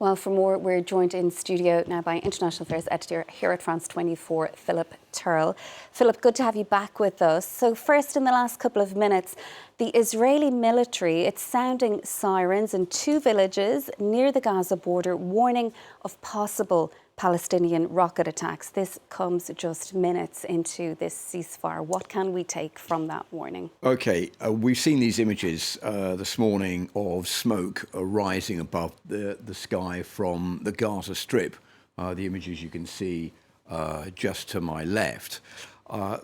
Well, for more, we're joined in studio now by International Affairs Editor here at France 24, Philip Turle. Philip, good to have you back with us. So first, in the last couple of minutes, the Israeli military, it's sounding sirens in two villages near the Gaza border, warning of possible Palestinian rocket attacks. This comes just minutes into this ceasefire. What can we take from that warning? OK, we've seen these images this morning of smoke rising above the sky from the Gaza Strip. The images you can see just to my left.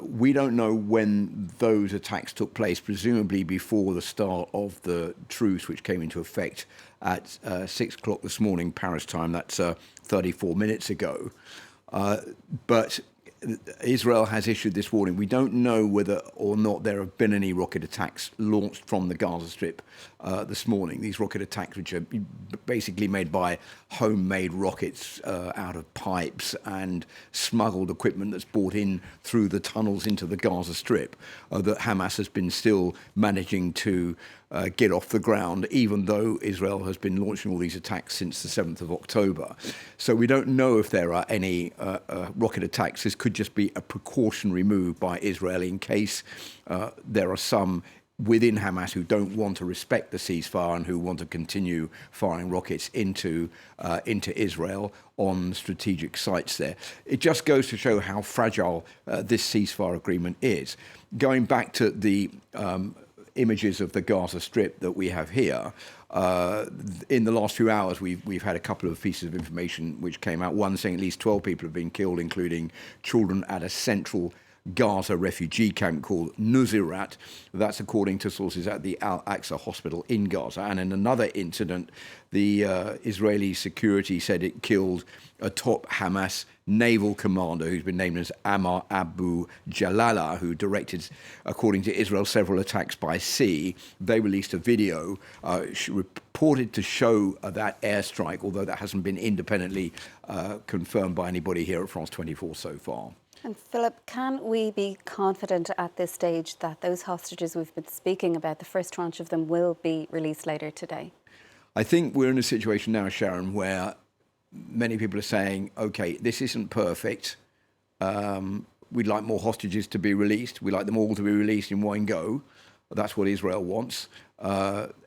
We don't know when those attacks took place, presumably before the start of the truce, which came into effect at 6 o'clock this morning, Paris time. That's 34 minutes ago. But Israel has issued this warning. We don't know whether or not there have been any rocket attacks launched from the Gaza Strip this morning. These rocket attacks, which are basically made by homemade rockets out of pipes and smuggled equipment that's brought in through the tunnels into the Gaza Strip, that Hamas has been still managing to get off the ground, even though Israel has been launching all these attacks since the 7th of October. So we don't know if there are any rocket attacks. This could just be a precautionary move by Israel in case there are some within Hamas who don't want to respect the ceasefire and who want to continue firing rockets into Israel on strategic sites there. It just goes to show how fragile this ceasefire agreement is. Going back to the images of the Gaza Strip that we have here, in the last few hours we've had a couple of pieces of information which came out. One saying at least 12 people have been killed, including children, at a central Gaza refugee camp called Nuseirat. That's according to sources at the Al-Aqsa hospital in Gaza. And in another incident, the Israeli security said it killed a top Hamas naval commander who's been named as Ammar Abu Jalala, who directed, according to Israel, several attacks by sea. They released a video reported to show that airstrike, although that hasn't been independently confirmed by anybody here at France 24 so far. And Philip, can we be confident at this stage that those hostages we've been speaking about, the first tranche of them, will be released later today? I think we're in a situation now, Sharon, where many people are saying, OK, this isn't perfect. We'd like more hostages to be released. We'd like them all to be released in one go. That's what Israel wants.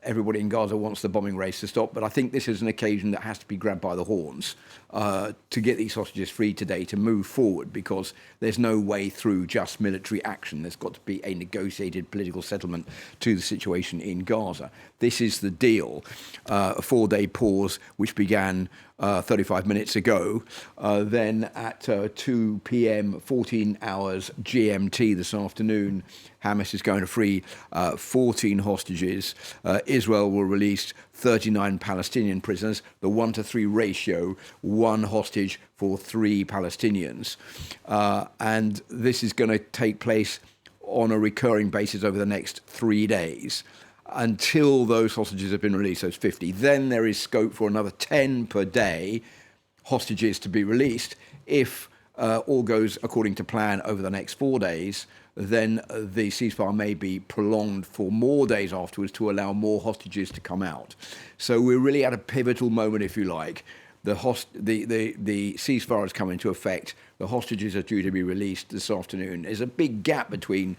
Everybody in Gaza wants the bombing race to stop. But I think this is an occasion that has to be grabbed by the horns to get these hostages free today, to move forward, because there's no way through just military action. There's got to be a negotiated political settlement to the situation in Gaza. This is the deal. A 4-day pause, which began 35 minutes ago. Then at 2 p.m., 14 hours GMT this afternoon, Hamas is going to free 14 hostages. Israel will release 39 Palestinian prisoners, the 1-to-3 ratio, 1 hostage for 3 Palestinians. And this is going to take place on a recurring basis over the next 3 days until those hostages have been released, those 50. Then there is scope for another 10 per day hostages to be released. If all goes according to plan over the next 4 days, then the ceasefire may be prolonged for more days afterwards to allow more hostages to come out. So we're really at a pivotal moment, if you like. The ceasefire has come into effect. The hostages are due to be released this afternoon. There's a big gap between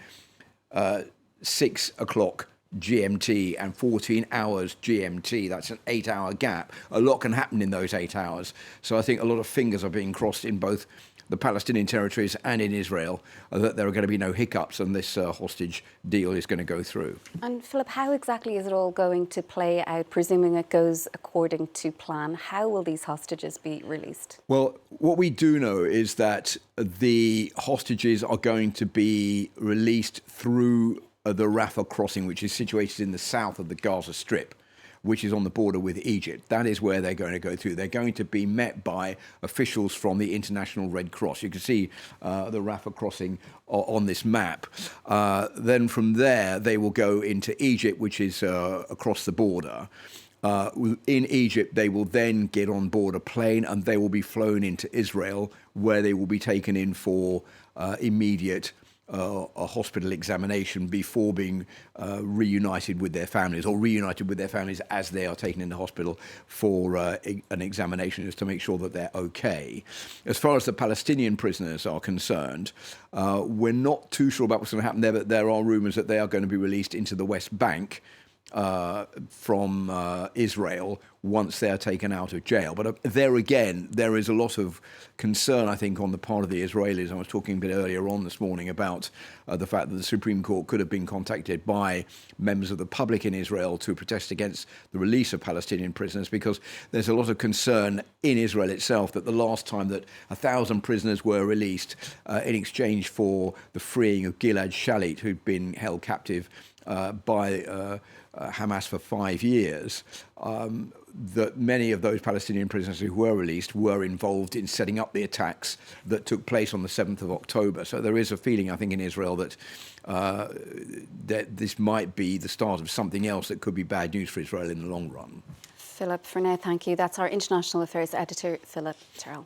6 o'clock GMT and 14 hours GMT. That's an 8-hour gap. A lot can happen in those 8 hours. So I think a lot of fingers are being crossed in both the Palestinian Territories and in Israel that there are going to be no hiccups and this hostage deal is going to go through. And Philip, how exactly is it all going to play out, presuming it goes according to plan? How will these hostages be released? Well, what we do know is that the hostages are going to be released through the Rafah crossing, which is situated in the south of the Gaza Strip, which is on the border with Egypt. That is where they're going to go through. They're going to be met by officials from the International Red Cross. You can see the Rafah crossing on this map. Then from there, they will go into Egypt, which is across the border. In Egypt, they will then get on board a plane and they will be flown into Israel, where they will be taken in for immediate a hospital examination before being reunited with their families, or reunited with their families as they are taken into hospital for an examination, just to make sure that they're okay. As far as the Palestinian prisoners are concerned, we're not too sure about what's going to happen there, but there are rumours that they are going to be released into the West Bank from Israel once they are taken out of jail. But there again, there is a lot of concern, I think, on the part of the Israelis. I was talking a bit earlier on this morning about the fact that the Supreme Court could have been contacted by members of the public in Israel to protest against the release of Palestinian prisoners, because there's a lot of concern in Israel itself that the last time that 1,000 prisoners were released in exchange for the freeing of Gilad Shalit, who'd been held captive by Hamas for 5 years, that many of those Palestinian prisoners who were released were involved in setting up the attacks that took place on the 7th of October. So there is a feeling, I think, in Israel that that this might be the start of something else that could be bad news for Israel in the long run. Philip, for now, thank you. That's our International Affairs Editor, Philip Turle.